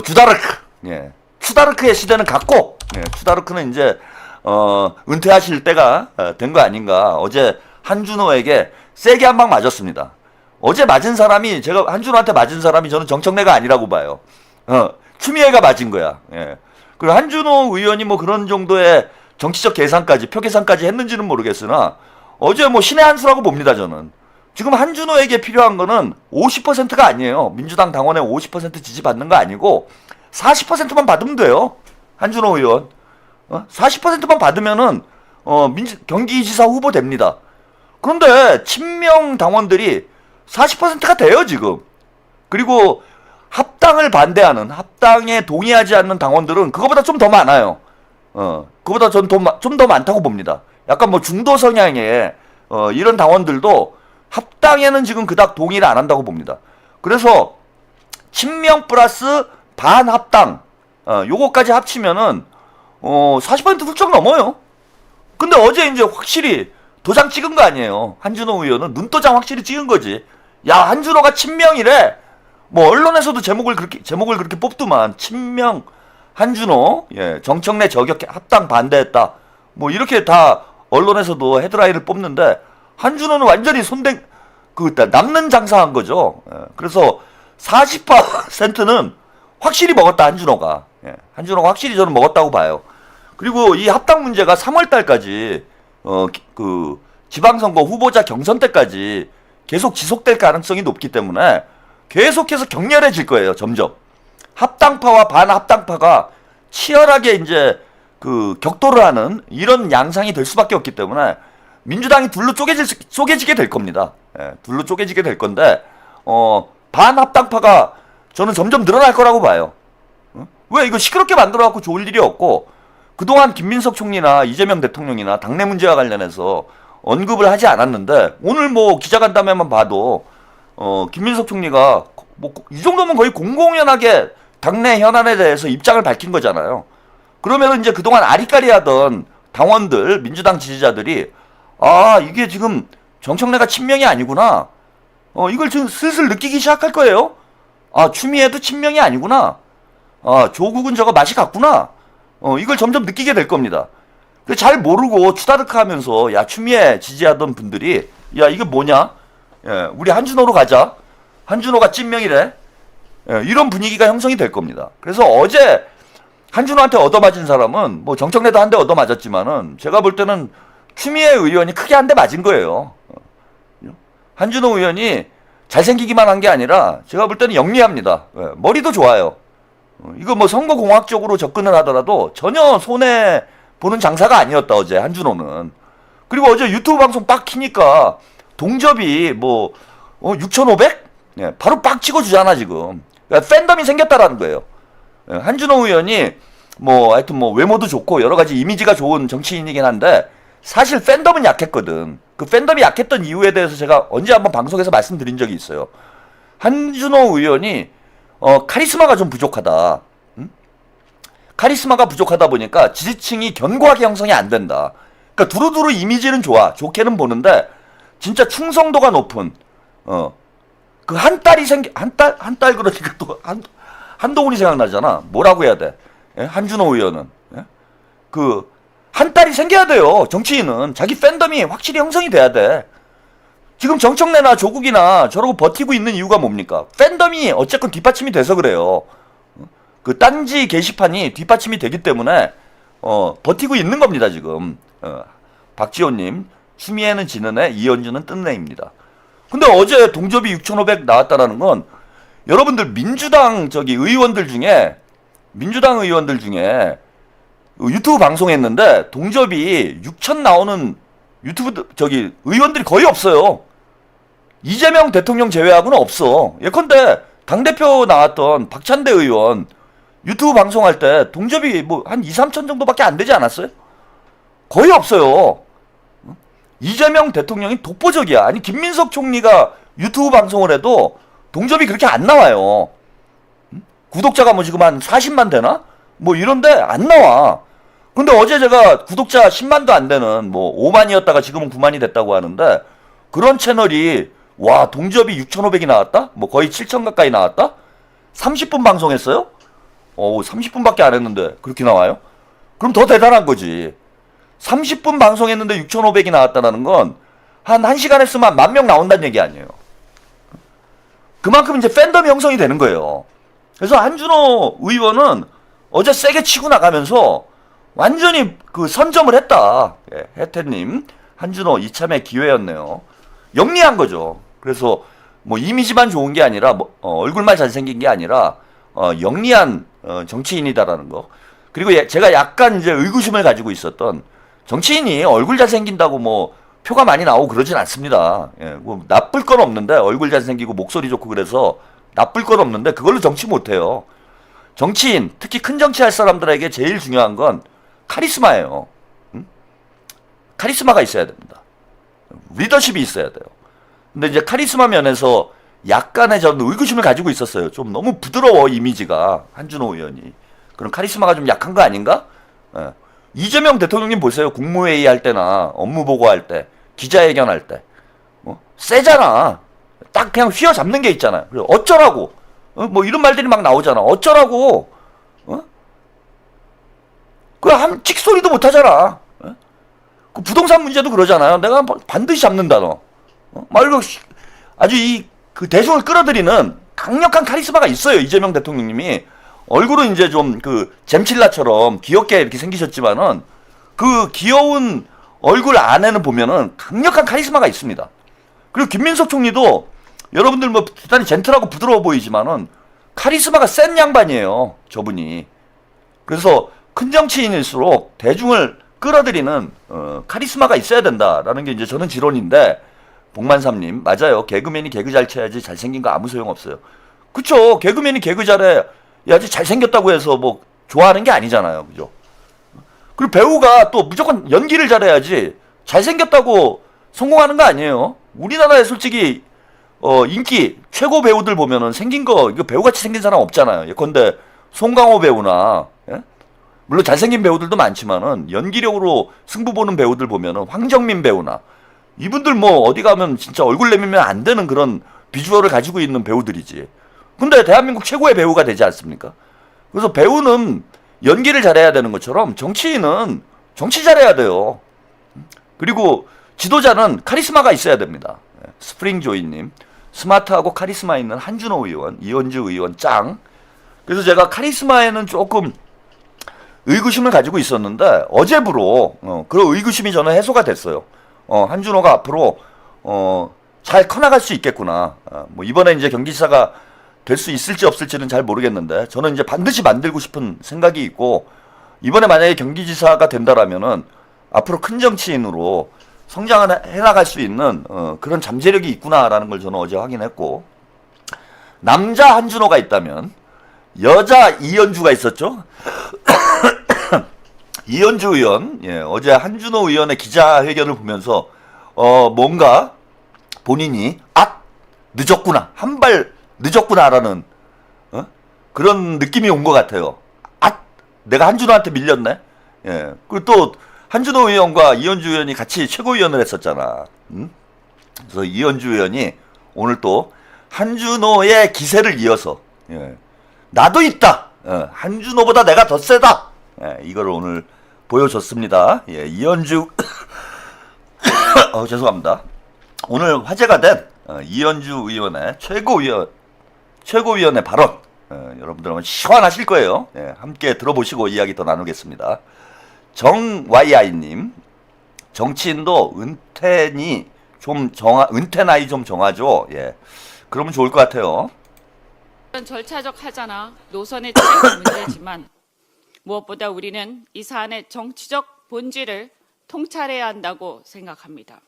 주다르크. 예. 추다르크의 시대는 갔고, 예. 추다르크는 이제 은퇴하실 때가 된 거 아닌가. 어제 한준호에게 세게 한 방 맞았습니다. 어제 맞은 사람이, 제가 한준호한테 맞은 사람이 저는 정청래가 아니라고 봐요. 추미애가 맞은 거야. 예. 그리고 한준호 의원이 뭐 그런 정도의 정치적 계산까지, 표 계산까지 했는지는 모르겠으나, 어제 뭐 신의 한 수라고 봅니다, 저는. 지금 한준호에게 필요한 거는 50%가 아니에요. 민주당 당원의 50% 지지받는 거 아니고, 40%만 받으면 돼요. 한준호 의원. 40%만 받으면은, 경기지사 후보 됩니다. 그런데, 친명 당원들이 40%가 돼요, 지금. 그리고, 합당을 반대하는, 합당에 동의하지 않는 당원들은 그거보다 좀 더 많아요. 그거보다 좀 더 많다고 봅니다. 약간 뭐 중도 성향의, 이런 당원들도 합당에는 지금 그닥 동의를 안 한다고 봅니다. 그래서, 친명 플러스 반합당, 요거까지 합치면은, 40% 훌쩍 넘어요. 근데 어제 이제 확실히 도장 찍은 거 아니에요. 한준호 의원은 눈도장 확실히 찍은 거지. 야, 한준호가 친명이래. 뭐 언론에서도 제목을 그렇게 뽑더만. 친명 한준호, 예, 정청래 저격 합당 반대했다. 뭐 이렇게 다 언론에서도 헤드라인을 뽑는데 한준호는 완전히 남는 장사한 거죠. 예, 그래서 40%는 확실히 먹었다, 한준호가. 예, 한준호가 확실히 저는 먹었다고 봐요. 그리고 이 합당 문제가 3월 달까지 지방선거 후보자 경선 때까지 계속 지속될 가능성이 높기 때문에 계속해서 격렬해질 거예요, 점점. 합당파와 반합당파가 치열하게 이제 격돌을 하는 이런 양상이 될 수밖에 없기 때문에 민주당이 둘로 쪼개지게 될 겁니다. 예, 둘로 쪼개지게 될 건데, 반합당파가 저는 점점 늘어날 거라고 봐요. 왜 이거 시끄럽게 만들어갖고 좋을 일이 없고, 그동안 김민석 총리나 이재명 대통령이나 당내 문제와 관련해서 언급을 하지 않았는데, 오늘 뭐 기자간담회만 봐도, 김민석 총리가 뭐 이 정도면 거의 공공연하게 당내 현안에 대해서 입장을 밝힌 거잖아요. 그러면 이제 그동안 아리까리하던 당원들, 민주당 지지자들이, 아, 이게 지금 정청래가 친명이 아니구나. 이걸 지금 슬슬 느끼기 시작할 거예요. 아, 추미애도 친명이 아니구나. 아, 조국은 저거 맛이 같구나. 이걸 점점 느끼게 될 겁니다. 잘 모르고 추다르크 하면서, 야, 추미애 지지하던 분들이, 야, 이게 뭐냐? 예, 우리 한준호로 가자. 한준호가 찐명이래. 예, 이런 분위기가 형성이 될 겁니다. 그래서 어제 한준호한테 얻어맞은 사람은 뭐 정청래도 한 대 얻어맞았지만은 제가 볼 때는 추미애 의원이 크게 한 대 맞은 거예요. 한준호 의원이 잘생기기만 한 게 아니라 제가 볼 때는 영리합니다. 예, 머리도 좋아요. 이거 뭐 선거공학적으로 접근을 하더라도 전혀 손해 보는 장사가 아니었다, 어제 한준호는. 그리고 어제 유튜브 방송 빡 키니까 동접이 뭐 6,500? 예, 바로 빡 찍어주잖아 지금. 그러니까 팬덤이 생겼다라는 거예요. 예, 한준호 의원이 뭐 하여튼 뭐 외모도 좋고 여러 가지 이미지가 좋은 정치인이긴 한데 사실 팬덤은 약했거든. 그 팬덤이 약했던 이유에 대해서 제가 언제 한번 방송에서 말씀드린 적이 있어요. 한준호 의원이 카리스마가 좀 부족하다. 응? 카리스마가 부족하다 보니까 지지층이 견고하게 형성이 안 된다. 그러니까 두루두루 이미지는 좋아. 좋게는 보는데 진짜 충성도가 높은 그 한 딸이 한 딸 그러니까 또 한동훈이 생각나잖아. 뭐라고 해야 돼? 예? 한준호 의원은 예? 한 딸이 생겨야 돼요. 정치인은 자기 팬덤이 확실히 형성이 돼야 돼. 지금 정청래나 조국이나 저러고 버티고 있는 이유가 뭡니까? 팬덤이 어쨌건 뒷받침이 돼서 그래요. 그 딴지 게시판이 뒷받침이 되기 때문에 버티고 있는 겁니다 지금. 박지호님, 추미애는 지는 애, 이현주는 뜬 애입니다. 근데 어제 동접이 6,500 나왔다라는 건 여러분들 민주당 의원들 중에 유튜브 방송했는데 동접이 6,000 나오는 유튜브 의원들이 거의 없어요. 이재명 대통령 제외하고는 없어. 예컨대 당대표 나왔던 박찬대 의원 유튜브 방송할 때 동접이 뭐 한 2, 3천 정도밖에 안 되지 않았어요? 거의 없어요. 이재명 대통령이 독보적이야. 아니 김민석 총리가 유튜브 방송을 해도 동접이 그렇게 안 나와요. 구독자가 뭐 지금 한 40만 되나? 뭐 이런데 안 나와. 근데 어제 제가 구독자 10만도 안 되는 뭐 5만이었다가 지금은 9만이 됐다고 하는데 그런 채널이 와 동접이 6,500이 나왔다? 뭐 거의 7,000 가까이 나왔다? 30분 방송했어요? 어, 30분밖에 안 했는데 그렇게 나와요? 그럼 더 대단한 거지. 30분 방송했는데 6,500이 나왔다는 건 한 1시간 했으면 10,000명 나온다는 얘기 아니에요. 그만큼 이제 팬덤이 형성이 되는 거예요. 그래서 한준호 의원은 어제 세게 치고 나가면서 완전히 그 선점을 했다. 예, 혜태님, 한준호 이참에 기회였네요. 영리한 거죠. 그래서 뭐 이미지만 좋은 게 아니라 뭐, 얼굴만 잘생긴 게 아니라 영리한 정치인이다라는 거. 그리고 제가 약간 이제 의구심을 가지고 있었던 정치인이 얼굴 잘생긴다고 뭐 표가 많이 나오고 그러진 않습니다. 예, 뭐 나쁠 건 없는데 얼굴 잘생기고 목소리 좋고 그래서 나쁠 건 없는데 그걸로 정치 못해요. 정치인, 특히 큰 정치할 사람들에게 제일 중요한 건 카리스마예요. 응? 카리스마가 있어야 됩니다. 리더십이 있어야 돼요. 근데 이제 카리스마 면에서 약간의 저는 의구심을 가지고 있었어요. 좀 너무 부드러워 이미지가 한준호 의원이. 그런 카리스마가 좀 약한 거 아닌가? 예. 이재명 대통령님 보세요. 국무회의 할 때나 업무 보고할 때, 기자회견 할 때, 세잖아. 딱 그냥 휘어잡는 게 있잖아요. 그리고 어쩌라고? 뭐 이런 말들이 막 나오잖아. 어쩌라고? 한 찍소리도 못 하잖아. 그 부동산 문제도 그러잖아요. 내가 반드시 잡는다 너. 막 이거 아주 그 대중을 끌어들이는 강력한 카리스마가 있어요. 이재명 대통령님이. 얼굴은 이제 좀 그 잼칠라처럼 귀엽게 이렇게 생기셨지만은 그 귀여운 얼굴 안에는 보면은 강력한 카리스마가 있습니다. 그리고 김민석 총리도 여러분들 뭐 대단히 젠틀하고 부드러워 보이지만은 카리스마가 센 양반이에요. 저분이. 그래서 큰 정치인일수록 대중을 끌어들이는 카리스마가 있어야 된다라는 게 이제 저는 지론인데 복만삼님 맞아요. 개그맨이 개그 잘 쳐야지 잘생긴 거 아무 소용 없어요. 그쵸? 개그맨이 개그 잘해. 야지 잘생겼다고 해서 뭐 좋아하는 게 아니잖아요. 그죠? 그리고 배우가 또 무조건 연기를 잘해야지 잘생겼다고 성공하는 거 아니에요. 우리나라에 솔직히 인기 최고 배우들 보면은 생긴 거 이거 배우같이 생긴 사람 없잖아요. 예컨대 송강호 배우나 예? 물론 잘생긴 배우들도 많지만은 연기력으로 승부 보는 배우들 보면은 황정민 배우나 이분들 뭐 어디 가면 진짜 얼굴 내밀면 안 되는 그런 비주얼을 가지고 있는 배우들이지. 근데 대한민국 최고의 배우가 되지 않습니까? 그래서 배우는 연기를 잘해야 되는 것처럼 정치인은 정치 잘해야 돼요. 그리고 지도자는 카리스마가 있어야 됩니다. 스프링조이님, 스마트하고 카리스마 있는 한준호 의원, 이현주 의원 짱. 그래서 제가 카리스마에는 조금 의구심을 가지고 있었는데 어제부로 그 의구심이 저는 해소가 됐어요. 한준호가 앞으로 잘 커나갈 수 있겠구나. 뭐 이번에 이제 경기지사가 될 수 있을지 없을지는 잘 모르겠는데 저는 이제 반드시 만들고 싶은 생각이 있고 이번에 만약에 경기지사가 된다라면은 앞으로 큰 정치인으로 성장을 해나갈 수 있는 그런 잠재력이 있구나라는 걸 저는 어제 확인했고 남자 한준호가 있다면 여자 이현주가 있었죠. 이현주 의원 어제 한준호 의원의 기자회견을 보면서 뭔가 본인이 늦었구나 한 발 늦었구나라는 그런 느낌이 온 것 같아요. 내가 한준호한테 밀렸네. 예. 그리고 또 한준호 의원과 이현주 의원이 같이 최고위원을 했었잖아. 그래서 이현주 의원이 오늘 또 한준호의 기세를 이어서 나도 있다. 한준호보다 내가 더 세다. 이걸 오늘 보여줬습니다. 이현주 죄송합니다. 오늘 화제가 된 이현주 의원의 최고위원의 발언 여러분들 아마 시원하실 거예요. 함께 들어보시고 이야기 더 나누겠습니다. 정YI님 정치인도 은퇴 나이 좀 정하죠. 그러면 좋을 것 같아요. 절차적 하자나 노선의 차이가 문제지만 무엇보다 우리는 이 사안의 정치적 본질을 통찰해야 한다고 생각합니다.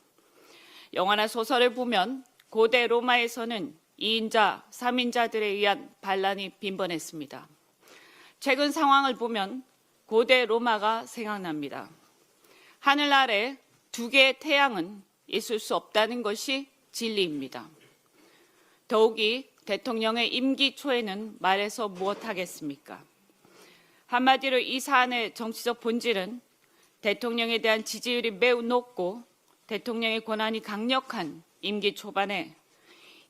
영화나 소설을 보면 고대 로마에서는 2인자, 3인자들에 의한 반란이 빈번했습니다. 최근 상황을 보면 고대 로마가 생각납니다. 하늘 아래 두 개의 태양은 있을 수 없다는 것이 진리입니다. 더욱이 대통령의 임기 초에는 말해서 무엇하겠습니까? 한마디로 이 사안의 정치적 본질은 대통령에 대한 지지율이 매우 높고 대통령의 권한이 강력한 임기 초반에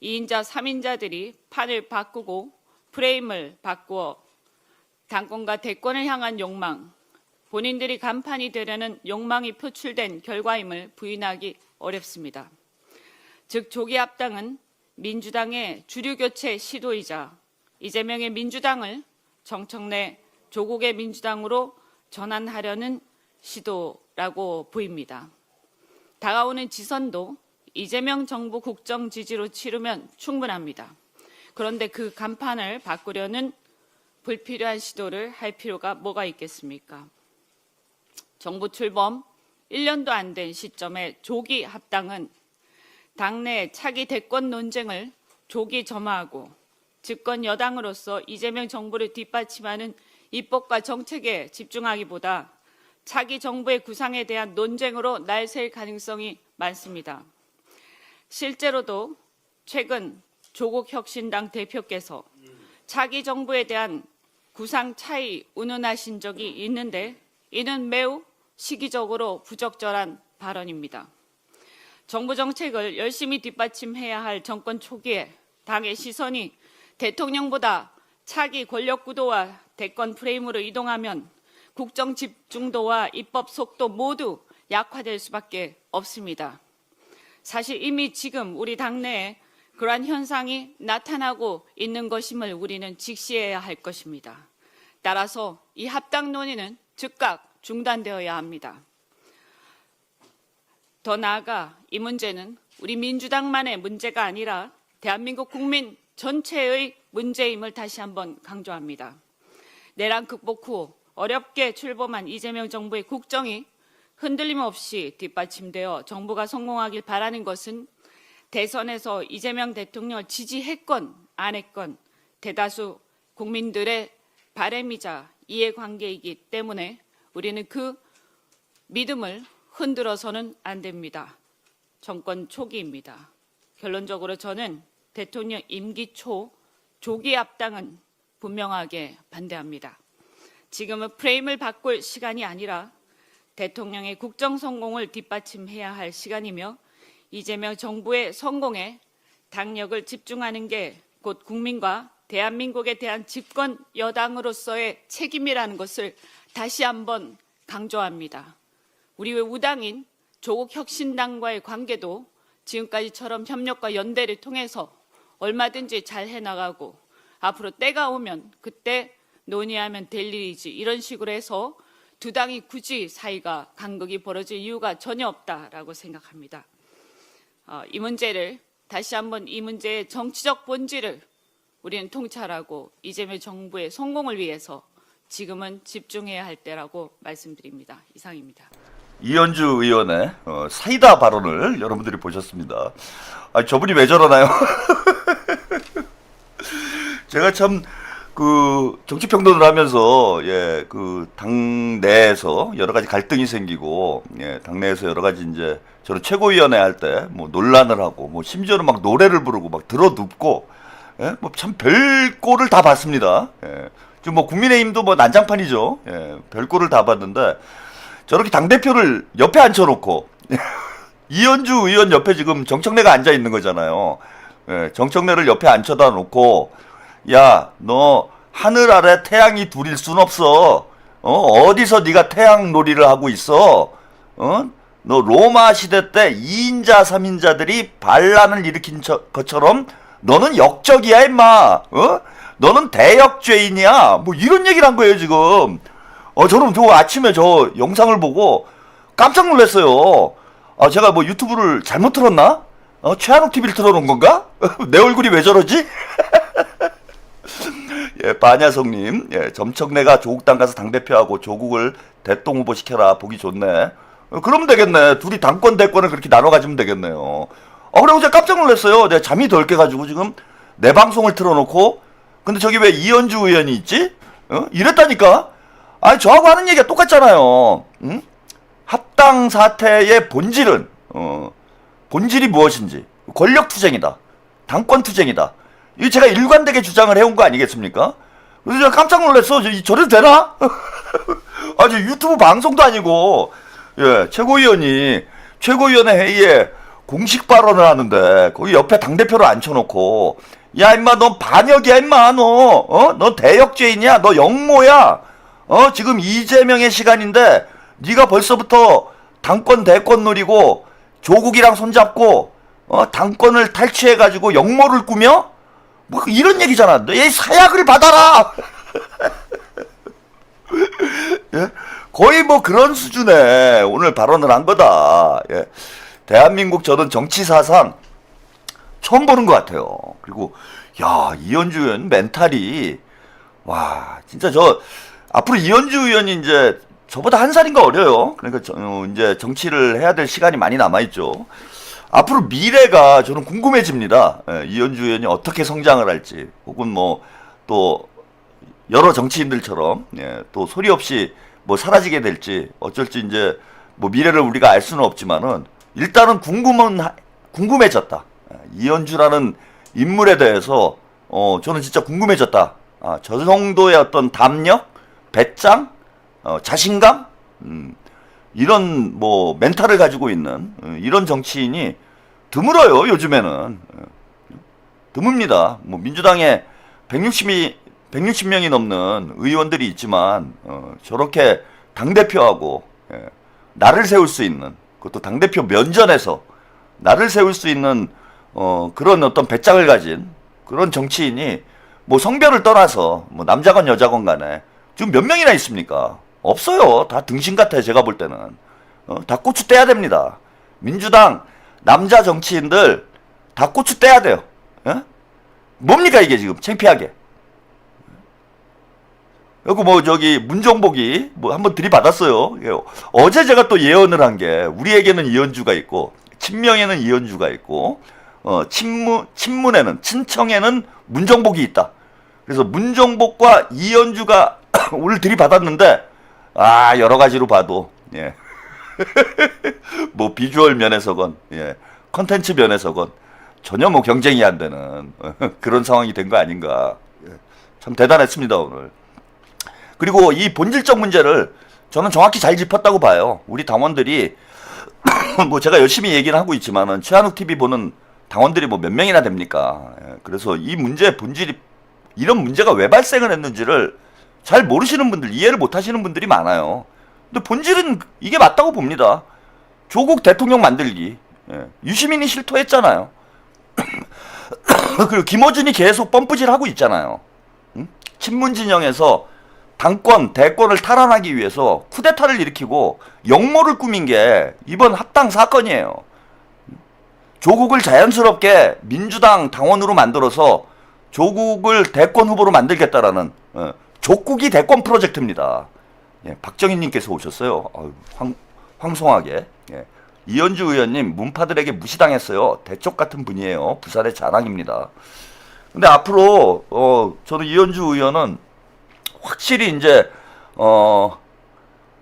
2인자, 3인자들이 판을 바꾸고 프레임을 바꾸어 당권과 대권을 향한 욕망, 본인들이 간판이 되려는 욕망이 표출된 결과임을 부인하기 어렵습니다. 즉 조기 합당은 민주당의 주류 교체 시도이자 이재명의 민주당을 정청래 조국의 민주당으로 전환하려는 시도라고 보입니다. 다가오는 지선도 이재명 정부 국정 지지로 치르면 충분합니다. 그런데 그 간판을 바꾸려는 불필요한 시도를 할 필요가 뭐가 있겠습니까? 정부 출범 1년도 안 된 시점에 조기 합당은 당내 차기 대권 논쟁을 조기 점화하고 집권 여당으로서 이재명 정부를 뒷받침하는 입법과 정책에 집중하기보다 차기 정부의 구상에 대한 논쟁으로 날샐 가능성이 많습니다. 실제로도 최근 조국 혁신당 대표께서 차기 정부에 대한 구상 차이 운운하신 적이 있는데 이는 매우 시기적으로 부적절한 발언입니다. 정부 정책을 열심히 뒷받침해야 할 정권 초기에 당의 시선이 대통령보다 차기 권력 구도와 대권 프레임으로 이동하면 국정 집중도와 입법 속도 모두 약화될 수밖에 없습니다. 사실 이미 지금 우리 당내에 그러한 현상이 나타나고 있는 것임을 우리는 직시해야 할 것입니다. 따라서 이 합당 논의는 즉각 중단되어야 합니다. 더 나아가 이 문제는 우리 민주당만의 문제가 아니라 대한민국 국민 전체의 문제임을 다시 한번 강조합니다. 내란 극복 후 어렵게 출범한 이재명 정부의 국정이 흔들림 없이 뒷받침되어 정부가 성공하길 바라는 것은 대선에서 이재명 대통령을 지지했건 안 했건 대다수 국민들의 바람이자 이해관계이기 때문에 우리는 그 믿음을 흔들어서는 안 됩니다. 정권 초기입니다. 결론적으로 저는 대통령 임기 초 조기 합당은 분명하게 반대합니다. 지금은 프레임을 바꿀 시간이 아니라 대통령의 국정 성공을 뒷받침해야 할 시간이며 이재명 정부의 성공에 당력을 집중하는 게 곧 국민과 대한민국에 대한 집권 여당으로서의 책임이라는 것을 다시 한번 강조합니다. 우리 우당인 조국 혁신당과의 관계도 지금까지처럼 협력과 연대를 통해서 얼마든지 잘 해나가고 앞으로 때가 오면 그때 논의하면 될 일이지 이런 식으로 해서 두 당이 굳이 사이가 간극이 벌어질 이유가 전혀 없다라고 생각합니다. 이 문제를 다시 한번 이 문제의 정치적 본질을 우리는 통찰하고 이재명 정부의 성공을 위해서 지금은 집중해야 할 때라고 말씀드립니다. 이상입니다. 이현주 의원의 사이다 발언을 여러분들이 보셨습니다. 저분이 왜 저러나요? 제가 참 그 정치평론을 하면서 그 당내에서 여러 가지 갈등이 생기고 당내에서 여러 가지 이제 저는 최고위원회 할 때 뭐 논란을 하고 뭐 심지어는 막 노래를 부르고 막 들어눕고 뭐 참 별꼴을 다 봤습니다. 지금 뭐 국민의힘도 뭐 난장판이죠. 별꼴을 다 봤는데 저렇게 당대표를 옆에 앉혀놓고 이현주 의원 옆에 지금 정청래가 앉아 있는 거잖아요. 정청래를 옆에 앉혀다 놓고 야, 너 하늘 아래 태양이 둘일 순 없어. 어디서 네가 태양 놀이를 하고 있어? 너 로마 시대 때 2인자, 3인자들이 반란을 일으킨 것처럼 너는 역적이야, 임마. 너는 대역죄인이야. 뭐 이런 얘기를 한 거예요, 지금. 저는 저 아침에 저 영상을 보고 깜짝 놀랐어요. 제가 뭐 유튜브를 잘못 틀었나? 최한욱 TV를 틀어놓은 건가? 내 얼굴이 왜 저러지? 반야성님, 점청래가 조국당 가서 당대표하고 조국을 대통 후보 시켜라. 보기 좋네. 그러면 되겠네. 둘이 당권 대권을 그렇게 나눠 가지면 되겠네요. 그리고 제가 깜짝 놀랐어요. 내가 잠이 덜 깨가지고 지금 내 방송을 틀어놓고 근데 저기 왜 이현주 의원이 있지? 이랬다니까. 저하고 하는 얘기가 똑같잖아요. 응? 합당 사태의 본질은 본질이 무엇인지 권력투쟁이다. 당권투쟁이다. 이거 제가 일관되게 주장을 해온 거 아니겠습니까? 그래서 제가 깜짝 놀랐어. 저래도 되나? 저 유튜브 방송도 아니고 최고위원이 최고위원회 회의에 공식 발언을 하는데 거기 옆에 당대표를 앉혀놓고 야, 임마, 너 반역이야, 임마, 너. 너 대역죄인이야. 너 역모야. 지금 이재명의 시간인데, 네가 벌써부터 당권 대권 노리고, 조국이랑 손잡고, 당권을 탈취해가지고 역모를 꾸며? 뭐, 이런 얘기잖아. 너, 얘 사약을 받아라! 예? 거의 뭐 그런 수준의 오늘 발언을 한 거다. 예. 대한민국 저는 정치사상 처음 보는 것 같아요. 그리고 야, 이현주 의원 멘탈이 와, 진짜 저 앞으로 이현주 의원이 이제 저보다 한 살인가 어려요. 그러니까 이제 정치를 해야 될 시간이 많이 남아 있죠. 앞으로 미래가 저는 궁금해집니다. 예, 이현주 의원이 어떻게 성장을 할지, 혹은 뭐 또 여러 정치인들처럼 또 소리 없이 뭐 사라지게 될지 어쩔지 이제 뭐 미래를 우리가 알 수는 없지만은 일단은 궁금해졌다. 이현주라는 인물에 대해서 저는 진짜 궁금해졌다. 저 정도의 어떤 담력, 배짱, 자신감, 이런 뭐 멘탈을 가지고 있는 이런 정치인이 드물어요. 요즘에는 드뭅니다. 뭐 민주당에 160명이 넘는 의원들이 있지만 저렇게 당대표하고 나를 세울 수 있는, 그것도 당대표 면전에서 나를 세울 수 있는 그런 어떤 배짱을 가진 그런 정치인이 뭐 성별을 떠나서 뭐 남자건 여자건 간에 지금 몇 명이나 있습니까? 없어요. 다 등신 같아요. 제가 볼 때는. 다 고추 떼야 됩니다. 민주당 남자 정치인들 다 고추 떼야 돼요. 뭡니까 이게 지금 창피하게. 그리고 뭐 저기 문정복이 뭐 한번 들이받았어요. 어제 제가 또 예언을 한 게 우리에게는 이현주가 있고 친명에는 이현주가 있고 친문에는 친청에는 문정복이 있다. 그래서 문정복과 이현주가 오늘 들이받았는데 여러 가지로 봐도 뭐 비주얼 면에서건 컨텐츠 면에서건 전혀 뭐 경쟁이 안 되는 그런 상황이 된 거 아닌가. 참 대단했습니다 오늘. 그리고 이 본질적 문제를 저는 정확히 잘 짚었다고 봐요. 우리 당원들이 뭐 제가 열심히 얘기를 하고 있지만은 최한욱 TV 보는 당원들이 뭐 몇 명이나 됩니까? 그래서 이 문제의 본질이 이런 문제가 왜 발생을 했는지를 잘 모르시는 분들, 이해를 못 하시는 분들이 많아요. 근데 본질은 이게 맞다고 봅니다. 조국 대통령 만들기. 유시민이 실토했잖아요. 그리고 김어준이 계속 펌프질 하고 있잖아요. 친문 진영에서 당권, 대권을 탈환하기 위해서 쿠데타를 일으키고 역모를 꾸민 게 이번 합당 사건이에요. 조국을 자연스럽게 민주당 당원으로 만들어서 조국을 대권 후보로 만들겠다라는 족국이 대권 프로젝트입니다. 박정희님께서 오셨어요. 황송하게. 이현주 의원님 문파들에게 무시당했어요. 대쪽 같은 분이에요. 부산의 자랑입니다. 근데 앞으로 저는 이현주 의원은 확실히 이제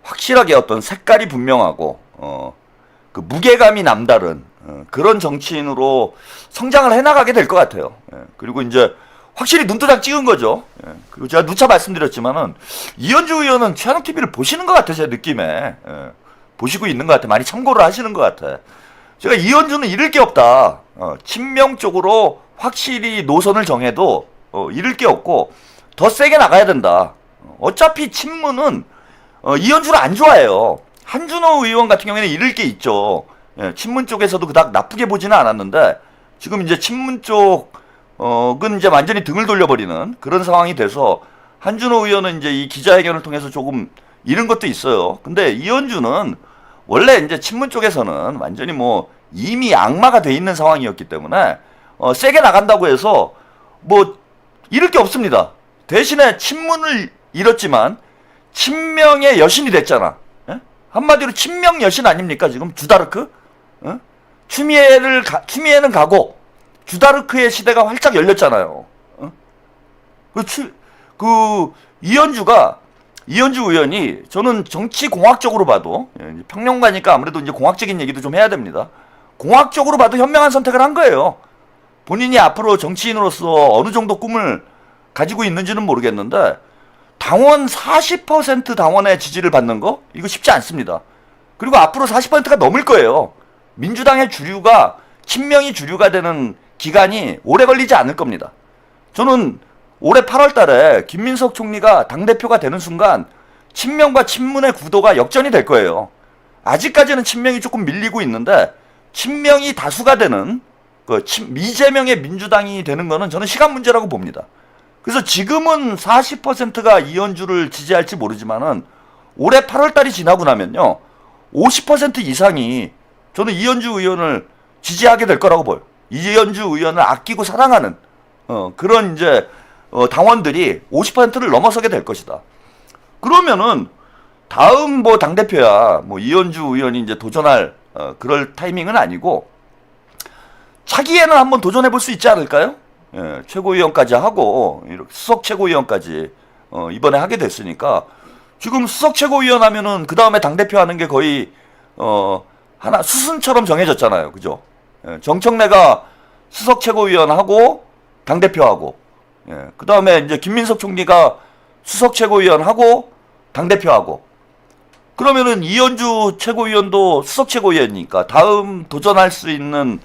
확실하게 어떤 색깔이 분명하고 그 무게감이 남다른 그런 정치인으로 성장을 해나가게 될 것 같아요. 그리고 이제 확실히 눈도장 찍은 거죠. 그리고 제가 누차 말씀드렸지만은 이현주 의원은 최한욱 TV를 보시는 것 같아요. 제 느낌에 보시고 있는 것 같아. 많이 참고를 하시는 것 같아. 제가 이현주는 잃을 게 없다. 친명 쪽으로 확실히 노선을 정해도 잃을 게 없고 더 세게 나가야 된다. 어차피 친문은 이현주를 안 좋아해요. 한준호 의원 같은 경우에는 잃을 게 있죠. 친문 쪽에서도 그닥 나쁘게 보지는 않았는데 지금 이제 친문 쪽은 이제 완전히 등을 돌려버리는 그런 상황이 돼서 한준호 의원은 이제 이 기자회견을 통해서 조금 잃은 것도 있어요. 근데 이현주는 원래 이제 친문 쪽에서는 완전히 뭐 이미 악마가 돼 있는 상황이었기 때문에 세게 나간다고 해서 뭐 잃을 게 없습니다. 대신에 친문을 잃었지만 친명의 여신이 됐잖아. 한마디로 친명 여신 아닙니까 지금 주다르크? 추미애는 가고 주다르크의 시대가 활짝 열렸잖아요. 이현주 의원이 저는 정치 공학적으로 봐도 평론가니까 아무래도 이제 공학적인 얘기도 좀 해야 됩니다. 공학적으로 봐도 현명한 선택을 한 거예요. 본인이 앞으로 정치인으로서 어느 정도 꿈을 가지고 있는지는 모르겠는데 당원 40% 당원의 지지를 받는 거 이거 쉽지 않습니다. 그리고 앞으로 40%가 넘을 거예요. 민주당의 주류가 친명이 주류가 되는 기간이 오래 걸리지 않을 겁니다. 저는 올해 8월 달에 김민석 총리가 당대표가 되는 순간 친명과 친문의 구도가 역전이 될 거예요. 아직까지는 친명이 조금 밀리고 있는데 친명이 다수가 되는 미재명의 민주당이 되는 거는 저는 시간 문제라고 봅니다. 그래서 지금은 40%가 이현주를 지지할지 모르지만은 올해 8월 달이 지나고 나면요. 50% 이상이 저는 이현주 의원을 지지하게 될 거라고 보여요. 이현주 의원을 아끼고 사랑하는 그런 이제 당원들이 50%를 넘어서게 될 것이다. 그러면은 다음 뭐 당대표야 뭐 이현주 의원이 이제 도전할 그럴 타이밍은 아니고 차기에는 한번 도전해 볼 수 있지 않을까요? 예, 최고위원까지 하고 이렇게 수석 최고위원까지 이번에 하게 됐으니까 지금 수석 최고위원 하면은 그 다음에 당대표 하는 게 거의 하나 수순처럼 정해졌잖아요. 그죠? 예, 정청래가 수석 최고위원 하고 당대표 하고 예, 그 다음에 이제 김민석 총리가 수석 최고위원 하고 당대표 하고 그러면은 이현주 최고위원도 수석 최고위원이니까 다음 도전할 수 있는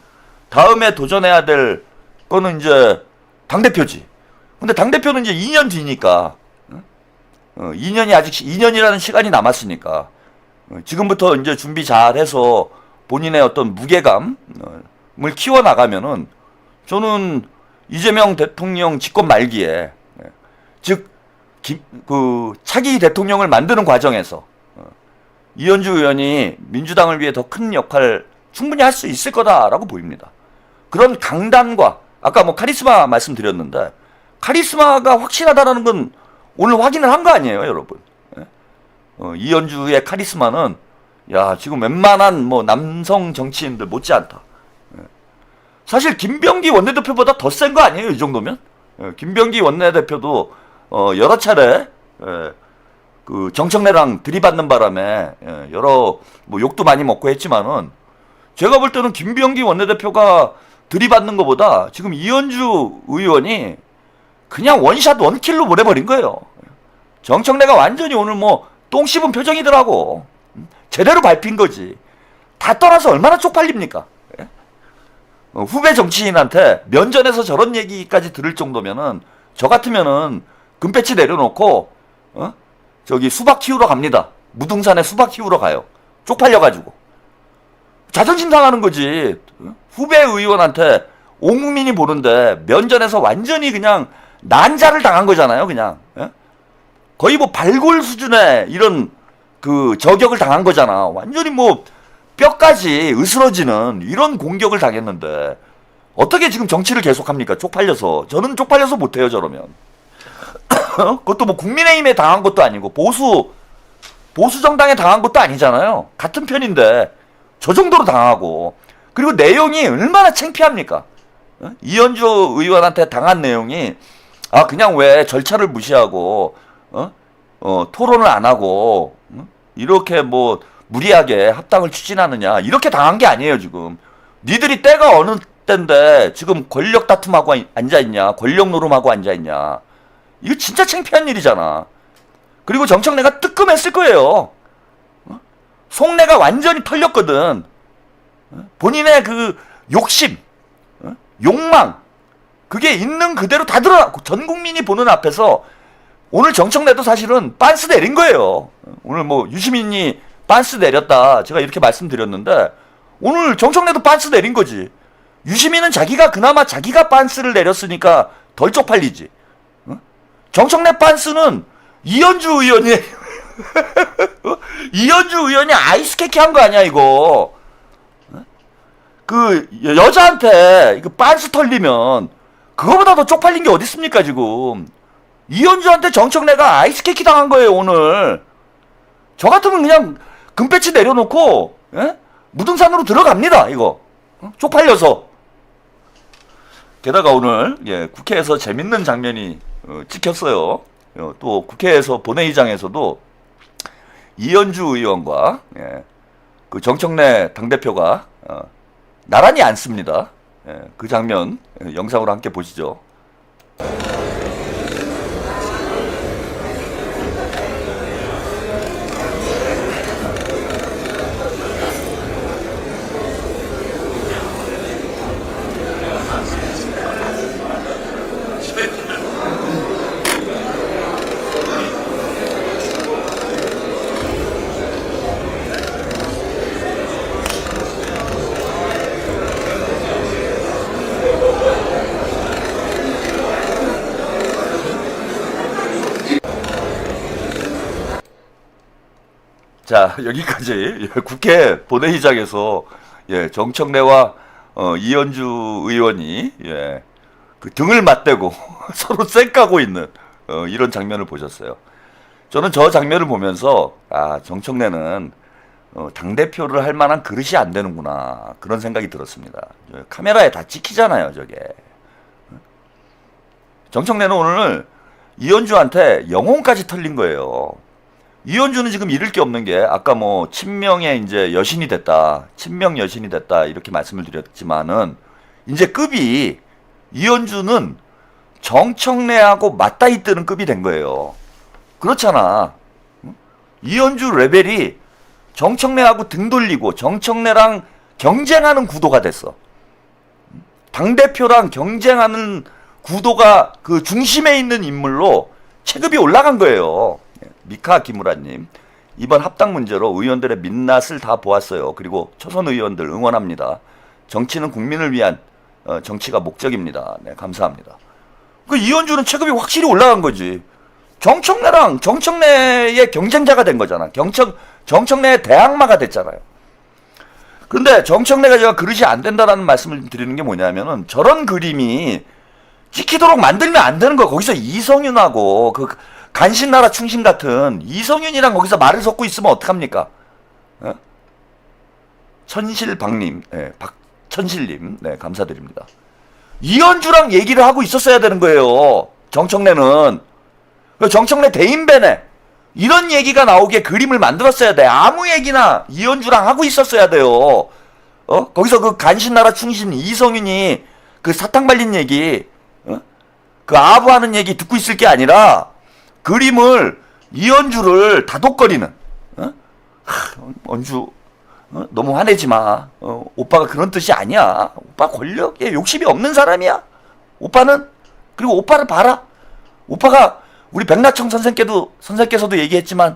다음에 도전해야 될 거는 이제 당대표지. 근데 당대표는 이제 2년 뒤니까 2년이 아직 2년이라는 시간이 남았으니까 지금부터 이제 준비 잘해서 본인의 어떤 무게감을 키워 나가면은 저는 이재명 대통령 집권 말기에 즉 그 차기 대통령을 만드는 과정에서 이현주 의원이 민주당을 위해 더 큰 역할 충분히 할 수 있을 거다라고 보입니다. 그런 강단과 아까 뭐 카리스마 말씀드렸는데 카리스마가 확실하다라는 건 오늘 확인을 한 거 아니에요, 여러분? 이현주의 카리스마는 야 지금 웬만한 뭐 남성 정치인들 못지않다. 사실 김병기 원내대표보다 더 센 거 아니에요, 이 정도면? 김병기 원내대표도 여러 차례 그 정청래랑 들이받는 바람에 여러 뭐 욕도 많이 먹고 했지만은 제가 볼 때는 김병기 원내대표가 들이받는 것보다 지금 이현주 의원이 그냥 원샷 원킬로 보내버린 거예요. 정청래가 완전히 오늘 뭐 똥 씹은 표정이더라고. 제대로 밟힌 거지. 다 떠나서 얼마나 쪽팔립니까? 후배 정치인한테 면전에서 저런 얘기까지 들을 정도면은 저 같으면은 금배치 내려놓고 저기 수박 키우러 갑니다. 무등산에 수박 키우러 가요. 쪽팔려가지고. 자존심 상하는 거지. 후배 의원한테 온 국민이 보는데 면전에서 완전히 그냥 난자를 당한 거잖아요. 그냥 거의 뭐 발골 수준의 이런 그 저격을 당한 거잖아. 완전히 뭐 뼈까지 으스러지는 이런 공격을 당했는데 어떻게 지금 정치를 계속합니까? 쪽팔려서. 저는 쪽팔려서 못해요, 저러면. 그것도 뭐 국민의힘에 당한 것도 아니고 보수 정당에 당한 것도 아니잖아요. 같은 편인데 저 정도로 당하고 그리고 내용이 얼마나 창피합니까? 이현주 의원한테 당한 내용이 그냥 왜 절차를 무시하고 토론을 안 하고 이렇게 뭐 무리하게 합당을 추진하느냐 이렇게 당한 게 아니에요. 지금 니들이 때가 어느 때인데 지금 권력 다툼하고 앉아있냐, 권력 노름하고 앉아있냐. 이거 진짜 창피한 일이잖아. 그리고 정청래가 뜨끔했을 거예요. 속내가 완전히 털렸거든. 본인의 그 욕심, 욕망, 그게 있는 그대로 다 드러나고 전 국민이 보는 앞에서 오늘 정청래도 사실은 빤스 내린 거예요. 오늘 뭐 유시민이 빤스 내렸다 제가 이렇게 말씀드렸는데 오늘 정청래도 빤스 내린 거지. 유시민은 그나마 자기가 빤스를 내렸으니까 덜 쪽팔리지. 정청래 빤스는 이현주 의원이 이현주 의원이 아이스케키 한 거 아니야 이거. 그 여자한테 이거 빤스 털리면 그거보다 더 쪽팔린 게 어디 있습니까 지금. 이현주한테 정청래가 아이스케키 당한 거예요 오늘. 저 같으면 그냥 금배치 내려놓고 무등산으로 들어갑니다 이거. 쪽팔려서. 게다가 오늘 국회에서 재밌는 장면이 찍혔어요. 또 국회에서 본회의장에서도 이현주 의원과 그 정청래 당대표가 나란히 앉습니다. 그 장면 영상으로 함께 보시죠. 자, 여기까지 국회 본회의장에서 정청래와 이현주 의원이 그 등을 맞대고 서로 쌩까고 있는 이런 장면을 보셨어요. 저는 저 장면을 보면서 정청래는 당대표를 할 만한 그릇이 안 되는구나 그런 생각이 들었습니다. 카메라에 다 찍히잖아요 저게. 정청래는 오늘 이현주한테 영혼까지 털린 거예요. 이현주는 지금 잃을 게 없는 게 아까 뭐 친명의 이제 여신이 됐다, 친명 여신이 됐다 이렇게 말씀을 드렸지만은 이제 급이 이현주는 정청래하고 맞다이 뜨는 급이 된 거예요. 그렇잖아. 이현주 레벨이 정청래하고 등 돌리고 정청래랑 경쟁하는 구도가 됐어. 당대표랑 경쟁하는 구도가 그 중심에 있는 인물로 체급이 올라간 거예요. 미카 기무라님, 이번 합당 문제로 의원들의 민낯을 다 보았어요. 그리고 초선 의원들 응원합니다. 정치는 국민을 위한 정치가 목적입니다. 네, 감사합니다. 그 이현주는 체급이 확실히 올라간 거지. 정청래랑 정청래의 경쟁자가 된 거잖아. 정청래의 대항마가 됐잖아요. 근데 정청래가 제가 그릇이 안 된다라는 말씀을 드리는 게 뭐냐면은 저런 그림이 찍히도록 만들면 안 되는 거야. 거기서 이성윤하고 그 간신나라 충신 같은 이성윤이랑 거기서 말을 섞고 있으면 어떡합니까? 천실박님, 박천실님, 네, 감사드립니다. 이현주랑 얘기를 하고 있었어야 되는 거예요. 정청래는. 정청래 대인배네. 이런 얘기가 나오게 그림을 만들었어야 돼. 아무 얘기나 이현주랑 하고 있었어야 돼요. 거기서 그 간신나라 충신 이성윤이 그 사탕 발린 얘기, 그 아부하는 얘기 듣고 있을 게 아니라 그림을 이현주를 다독거리는 언주 너무 화내지 마. 오빠가 그런 뜻이 아니야. 오빠 권력에 욕심이 없는 사람이야. 오빠는. 그리고 오빠를 봐라. 오빠가 우리 백나청 선생께서도 얘기했지만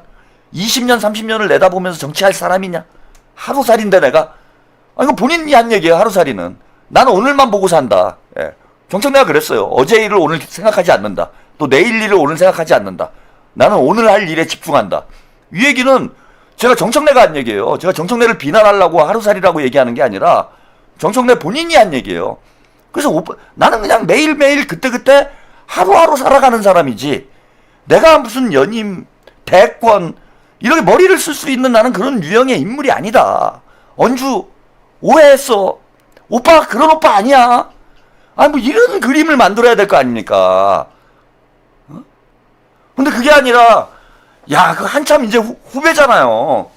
20년 30년을 내다보면서 정치할 사람이냐. 하루살인데 내가. 이거 본인이 한 얘기야. 하루살이는. 나는 오늘만 보고 산다. 정청래가 그랬어요. 어제 일을 오늘 생각하지 않는다. 또 내일 일을 오늘 생각하지 않는다. 나는 오늘 할 일에 집중한다. 이 얘기는 제가 정청래가 한 얘기예요. 제가 정청래를 비난하려고 하루살이라고 얘기하는 게 아니라 정청래 본인이 한 얘기예요. 그래서 나는 그냥 매일매일 그때그때 하루하루 살아가는 사람이지 내가 무슨 연임, 대권 이렇게 머리를 쓸 수 있는 나는 그런 유형의 인물이 아니다. 언주 오해했어. 오빠가 그런 오빠 아니야. 뭐 이런 그림을 만들어야 될 거 아닙니까? 근데 그게 아니라 그 한참 이제 후배잖아요.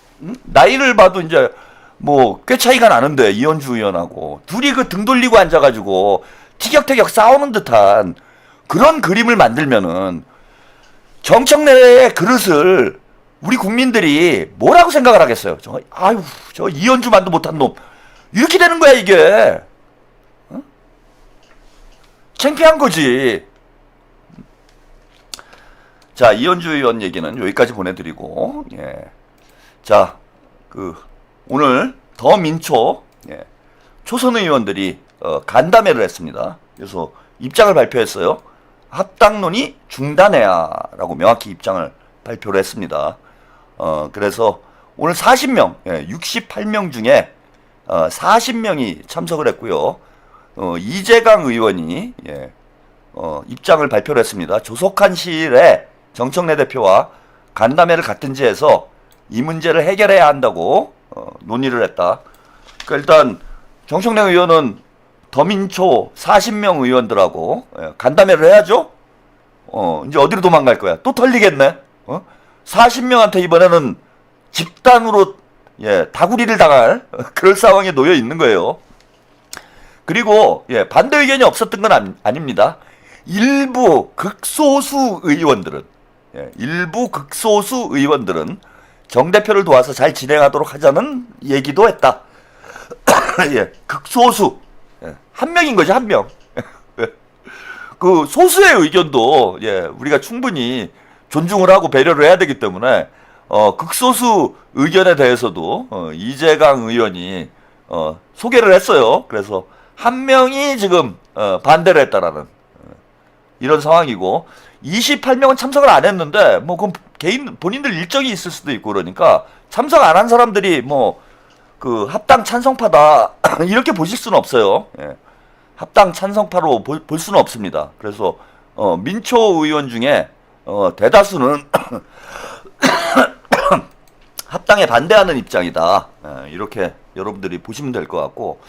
나이를 봐도 이제 뭐 꽤 차이가 나는데 이현주 의원하고 둘이 그 등 돌리고 앉아가지고 티격태격 싸우는 듯한 그런 그림을 만들면은 정청래의 그릇을 우리 국민들이 뭐라고 생각을 하겠어요? 저 이현주만도 못한 놈 이렇게 되는 거야 이게. 창피한 거지. 자, 이현주 의원 얘기는 여기까지 보내드리고, 자, 오늘 더민초, 초선 의원들이, 간담회를 했습니다. 그래서 입장을 발표했어요. 합당론이 중단해야 라고 명확히 입장을 발표를 했습니다. 그래서 오늘 40명, 68명 중에, 40명이 참석을 했고요. 이재강 의원이, 입장을 발표를 했습니다. 조속한 시일에 정청래 대표와 간담회를 갖든지 해서 이 문제를 해결해야 한다고 논의를 했다. 그러니까 일단 정청래 의원은 더민초 40명 의원들하고 간담회를 해야죠. 이제 어디로 도망갈 거야? 또 털리겠네. 40명한테 이번에는 집단으로 다구리를 당할 그럴 상황에 놓여 있는 거예요. 그리고 반대 의견이 없었던 건 아닙니다. 일부 극소수 의원들은 정 대표를 도와서 잘 진행하도록 하자는 얘기도 했다. 극소수 한 명인 거지, 한 명. 그 소수의 의견도 우리가 충분히 존중을 하고 배려를 해야 되기 때문에 극소수 의견에 대해서도 이재강 의원이 소개를 했어요. 그래서 한 명이 지금 반대를 했다라는 이런 상황이고 28명은 참석을 안 했는데 뭐 그건 개인 본인들 일정이 있을 수도 있고 그러니까 참석 안 한 사람들이 뭐 그 합당 찬성파다 이렇게 보실 수는 없어요. 예. 합당 찬성파로 볼 수는 없습니다. 그래서 민초 의원 중에 대다수는 합당에 반대하는 입장이다. 예, 이렇게 여러분들이 보시면 될 것 같고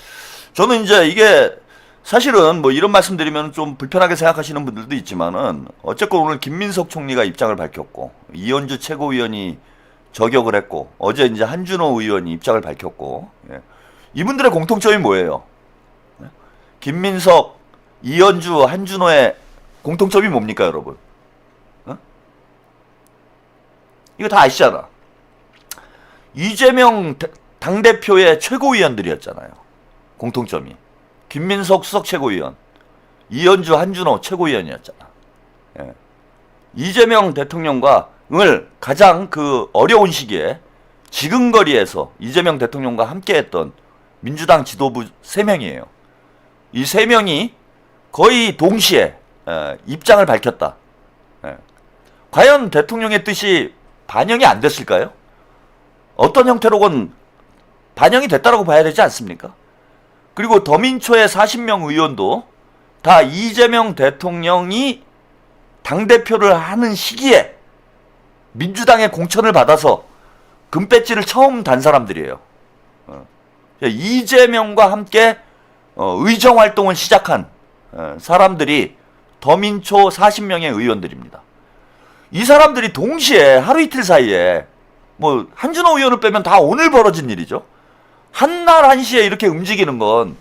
저는 이제 이게 사실은 뭐 이런 말씀드리면 좀 불편하게 생각하시는 분들도 있지만은 어쨌건 오늘 김민석 총리가 입장을 밝혔고 이현주 최고위원이 저격을 했고 어제 이제 한준호 의원이 입장을 밝혔고 예. 이분들의 공통점이 뭐예요? 예? 김민석, 이현주, 한준호의 공통점이 뭡니까 여러분? 어? 이거 다 아시잖아. 이재명 당대표의 최고위원들이었잖아요. 공통점이. 김민석 수석 최고위원, 이현주, 한준호 최고위원이었잖아. 예. 이재명 대통령과를 가장 그 어려운 시기에 지근거리에서 이재명 대통령과 함께했던 민주당 지도부 3명이에요. 이 3명이 거의 동시에 입장을 밝혔다. 예. 과연 대통령의 뜻이 반영이 안 됐을까요? 어떤 형태로건 반영이 됐다라고 봐야 되지 않습니까? 그리고 더민초의 40명 의원도 다 이재명 대통령이 당대표를 하는 시기에 민주당의 공천을 받아서 금배지를 처음 단 사람들이에요. 이재명과 함께 의정활동을 시작한 사람들이 더민초 40명의 의원들입니다. 이 사람들이 동시에 하루 이틀 사이에 뭐 한준호 의원을 빼면 다 오늘 벌어진 일이죠. 한날 한시에 이렇게 움직이는 건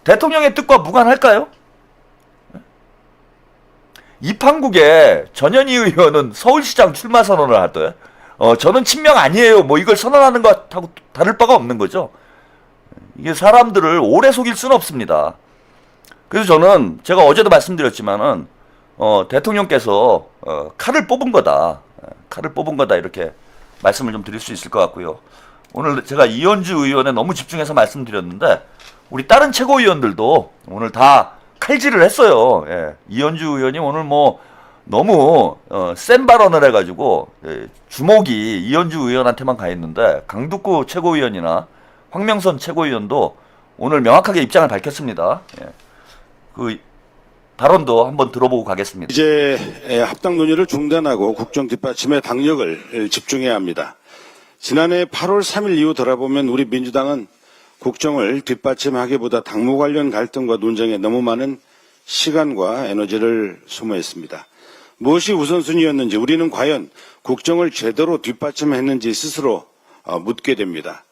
대통령의 뜻과 무관할까요? 이판국의 전현희 의원은 서울시장 출마 선언을 하더래. 저는 친명 아니에요. 뭐 이걸 선언하는 것하고 다를 바가 없는 거죠. 이게 사람들을 오래 속일 수는 없습니다. 그래서 저는 제가 어제도 말씀드렸지만은 대통령께서 칼을 뽑은 거다. 칼을 뽑은 거다 이렇게 말씀을 좀 드릴 수 있을 것 같고요. 오늘 제가 이현주 의원에 너무 집중해서 말씀드렸는데 우리 다른 최고위원들도 오늘 다 칼질을 했어요. 예. 이현주 의원이 오늘 뭐 너무 센 발언을 해가지고 주목이 이현주 의원한테만 가 있는데 강두구 최고위원이나 황명선 최고위원도 오늘 명확하게 입장을 밝혔습니다. 예. 그 발언도 한번 들어보고 가겠습니다. 이제 합당 논의를 중단하고 국정 뒷받침에 당력을 집중해야 합니다. 지난해 8월 3일 이후 돌아보면 우리 민주당은 국정을 뒷받침하기보다 당무 관련 갈등과 논쟁에 너무 많은 시간과 에너지를 소모했습니다. 무엇이 우선순위였는지 우리는 과연 국정을 제대로 뒷받침했는지 스스로 묻게 됩니다.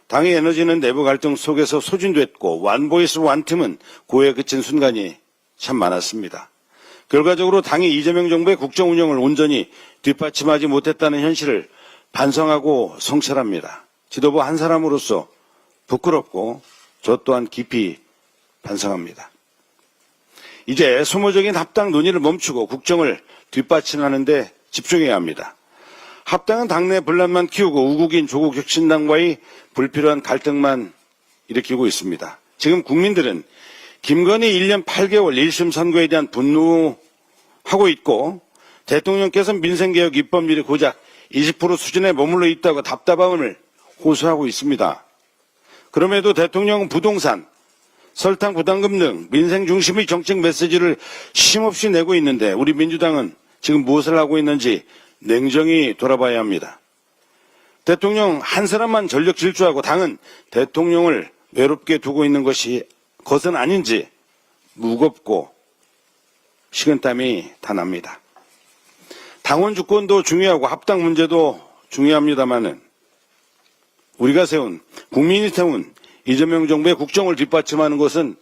당의 에너지는 내부 갈등 속에서 소진됐고 완보이스 완팀은 고에 그친 순간이 참 많았습니다. 결과적으로 당이 이재명 정부의 국정 운영을 온전히 뒷받침하지 못했다는 현실을 반성하고 성찰합니다. 지도부 한 사람으로서 부끄럽고 저 또한 깊이 반성합니다. 이제 소모적인 합당 논의를 멈추고 국정을 뒷받침하는 데 집중해야 합니다. 합당은 당내 분란만 키우고 우국인 조국 혁신당과의 불필요한 갈등만 일으키고 있습니다. 지금 국민들은 김건희 1년 8개월 1심 선고에 대한 분노하고 있고 대통령께서 민생개혁 입법률이 고작 20% 수준에 머물러 있다고 답답함을 호소하고 있습니다. 그럼에도 대통령은 부동산, 설탕 부담금 등 민생 중심의 정책 메시지를 쉼없이 내고 있는데 우리 민주당은 지금 무엇을 하고 있는지 냉정히 돌아봐야 합니다. 대통령 한 사람만 전력 질주하고 당은 대통령을 외롭게 두고 있는 것은 아닌지 무겁고 식은땀이 다 납니다. 당원 주권도 중요하고 합당 문제도 중요합니다마는 우리가 세운 국민이 세운 이재명 정부의 국정을 뒷받침하는 것은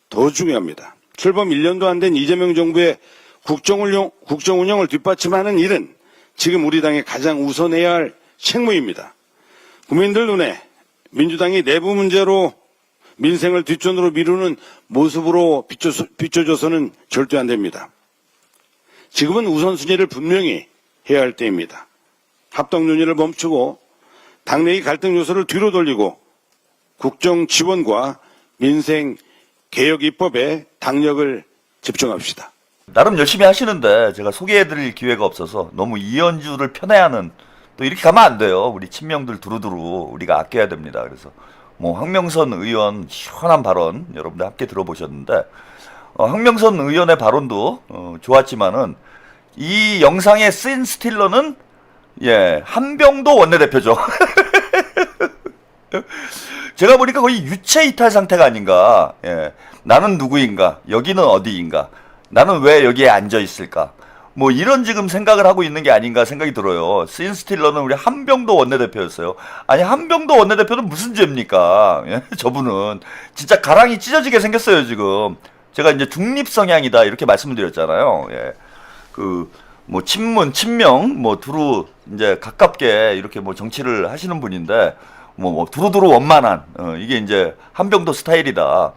더 중요합니다. 출범 1년도 안 된 이재명 정부의 국정 운영을 뒷받침하는 일은 지금 우리 당이 가장 우선해야 할 책무입니다. 국민들 눈에 민주당이 내부 문제로 민생을 뒷전으로 미루는 모습으로 비춰줘서는 절대 안 됩니다. 지금은 우선순위를 분명히 해야 할 때입니다. 합당 논의를 멈추고 당내의 갈등 요소를 뒤로 돌리고 국정 지원과 민생 개혁 입법에 당력을 집중합시다. 나름 열심히 하시는데 제가 소개해드릴 기회가 없어서 너무 이현주를 편애하는, 또 이렇게 가면 안 돼요. 우리 친명들 두루두루 우리가 아껴야 됩니다. 그래서 뭐 황명선 의원 시원한 발언 여러분들 함께 들어보셨는데, 황명선 의원의 발언도 좋았지만은 이 영상에 쓴 스틸러는 한병도 원내대표죠. 제가 보니까 거의 유체 이탈 상태가 아닌가. 나는 누구인가? 여기는 어디인가? 나는 왜 여기에 앉아 있을까? 뭐 이런 지금 생각을 하고 있는 게 아닌가 생각이 들어요. 신 스틸러는 우리 한병도 원내대표였어요. 아니 한병도 원내대표는 무슨 죄입니까? 저분은 진짜 가랑이 찢어지게 생겼어요 지금. 제가 이제 중립 성향이다 이렇게 말씀을 드렸잖아요. 뭐 친문, 친명, 뭐 두루 이제 가깝게 이렇게 뭐 정치를 하시는 분인데 뭐 두루두루 원만한 이게 이제 한병도 스타일이다.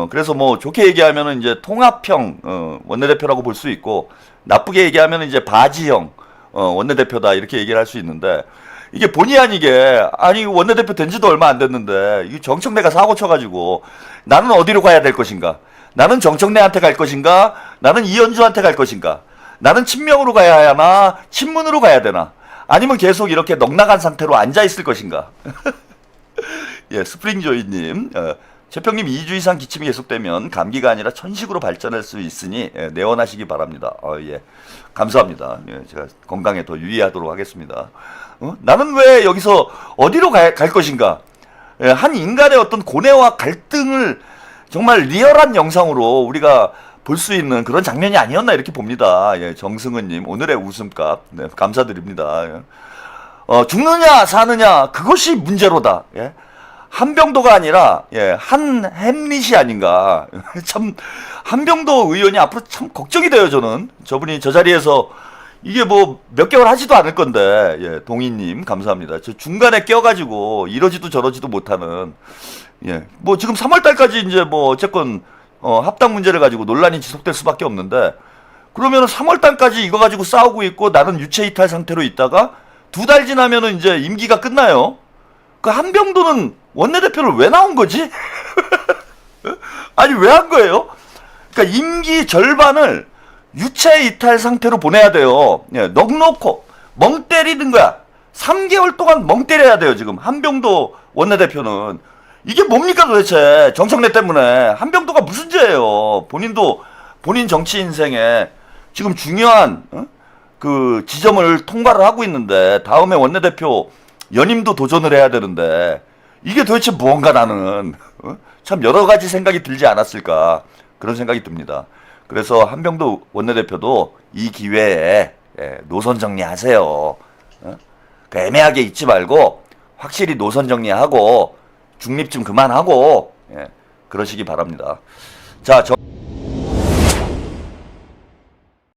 그래서 뭐 좋게 얘기하면은 이제 통합형 원내대표라고 볼 수 있고, 나쁘게 얘기하면은 이제 바지형 원내대표다 이렇게 얘기를 할 수 있는데, 이게 본의 아니게 아니 원내대표 된 지도 얼마 안 됐는데 이 정청래가 사고 쳐가지고 나는 어디로 가야 될 것인가? 나는 정청래한테 갈 것인가? 나는 이현주한테 갈 것인가? 나는 친명으로 가야 하나? 친문으로 가야 되나? 아니면 계속 이렇게 넉나간 상태로 앉아 있을 것인가? 스프링조이님, 최평님 2주 이상 기침이 계속되면 감기가 아니라 천식으로 발전할 수 있으니 내원하시기 바랍니다. 감사합니다. 제가 건강에 더 유의하도록 하겠습니다. 나는 왜 여기서 어디로 갈 것인가? 한 인간의 어떤 고뇌와 갈등을 정말 리얼한 영상으로 우리가 볼 수 있는 그런 장면이 아니었나 이렇게 봅니다. 정승은님 오늘의 웃음값 감사드립니다. 죽느냐 사느냐 그것이 문제로다. 한병도가 아니라 한 햄릿이 아닌가. 참 한병도 의원이 앞으로 참 걱정이 돼요. 저분이 저 자리에서 이게 뭐 몇 개월 하지도 않을 건데. 동희님 감사합니다. 저 중간에 껴가지고 이러지도 저러지도 못하는, 뭐 지금 3월달까지 이제 뭐 어쨌건 합당 문제를 가지고 논란이 지속될 수밖에 없는데, 그러면은 3월달까지 이거 가지고 싸우고 있고 나는 유체 이탈 상태로 있다가 2달 지나면은 이제 임기가 끝나요. 그 한병도는 원내대표를 왜 나온 거지? 아니 왜 한 거예요? 그러니까 임기 절반을 유체 이탈 상태로 보내야 돼요. 넉놓고 멍 때리는 거야. 3개월 동안 멍 때려야 돼요 지금 한병도 원내대표는. 이게 뭡니까 도대체? 정청래 때문에. 한병도가 무슨 죄예요? 본인도 본인 정치 인생에 지금 중요한 그 지점을 통과를 하고 있는데, 다음에 원내대표 연임도 도전을 해야 되는데 이게 도대체 무언가 나는 참 여러 가지 생각이 들지 않았을까 그런 생각이 듭니다. 그래서 한병도 원내대표도 이 기회에 노선 정리하세요. 그 애매하게 있지 말고 확실히 노선 정리하고 중립 좀 그만하고 그러시기 바랍니다. 자,